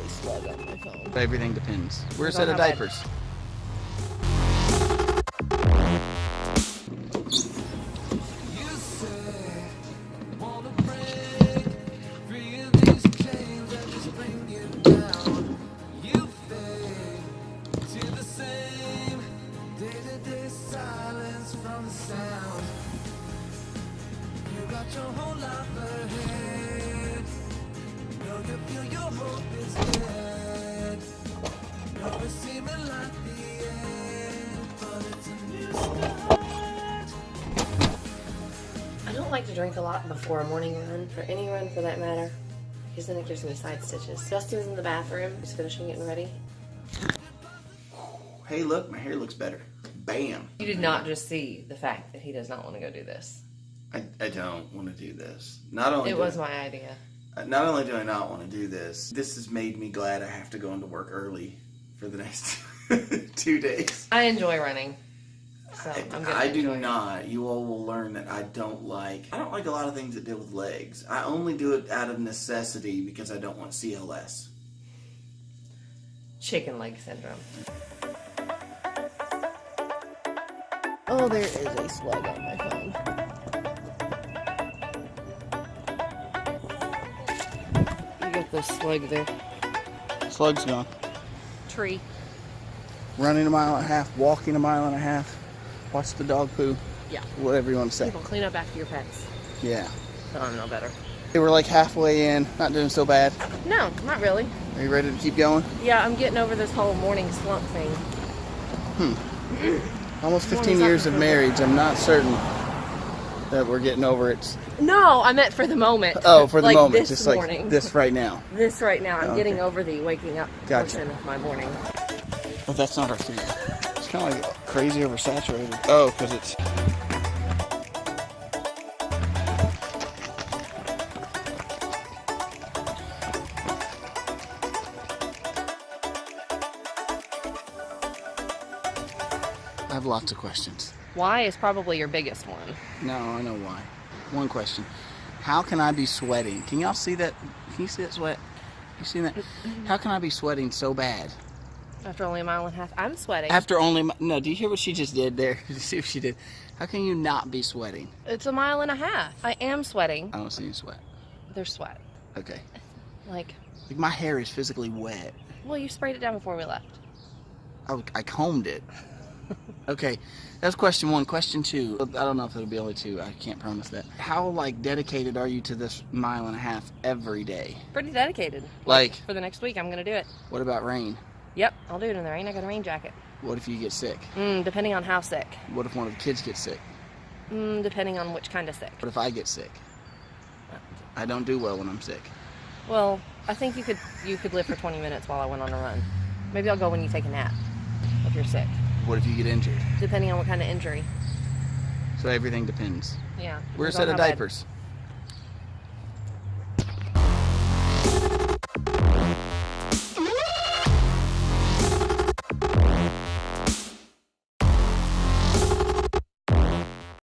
a slug on my phone. Everything depends. We're a set of diapers. I don't like to drink a lot before a morning run, or any run for that matter, because then it gives me side stitches. Justin's in the bathroom. He's finishing getting ready. Hey, look, my hair looks better. Bam. You did not just see the fact that he does not want to go do this. I don't want to do this. Not only it was my idea. Not only do I not want to do this, this has made me glad I have to go into work early for the next 2 days. I enjoy running. So I do not. You all will learn that I don't like a lot of things that deal with legs. I only do it out of necessity because I don't want CLS. Chicken leg syndrome. Oh, there is a slug on my phone. You got the slug there. Slug's gone. Tree. Running a mile and a half, walking a mile and a half. Watch the dog poo. Yeah. Whatever you want to say. People clean up after your pets. Yeah. So I'm no better. They were like halfway in, not doing so bad. No, not really. Are you ready to keep going? Yeah, I'm getting over this whole morning slump thing. Almost 15 years of marriage. I'm not certain that we're getting over it. No, I meant for the moment. Oh, for the like moment. This just morning. like this right now. This right now. I'm Okay. getting over the waking up Gotcha. portion of my morning. Oh, that's not our food. It's kind of like crazy oversaturated. Oh, because it's... I have lots of questions. Why is probably your biggest one. No, I know why. One question. How can I be sweating? Can y'all see that? Can you see that sweat? You see that? How can I be sweating so bad? After only a mile and a half, I'm sweating. After only... No, do you hear what she just did there? Did you see what she did? How can you not be sweating? It's a mile and a half. I am sweating. I don't see you sweat. There's sweat. Okay. Like my hair is physically wet. well, you sprayed it down before we left. I combed it. Okay, that's question one. Question two, I don't know if it'll be only two. I can't promise that. How, like, dedicated are you to this mile and a half every day? Pretty dedicated. Like, for the next week, I'm gonna do it. what about rain? Yep, I'll do it in the rain. I got a rain jacket. What if you get sick? Depending on how sick. What if one of the kids gets sick? Depending on which kind of sick. What if I get sick? I don't do well when I'm sick. Well, I think you could live for 20 minutes while I went on a run. Maybe I'll go when you take a nap, if you're sick. What if you get injured? Depending on what kind of injury. So everything depends. Yeah. We're a set of diapers.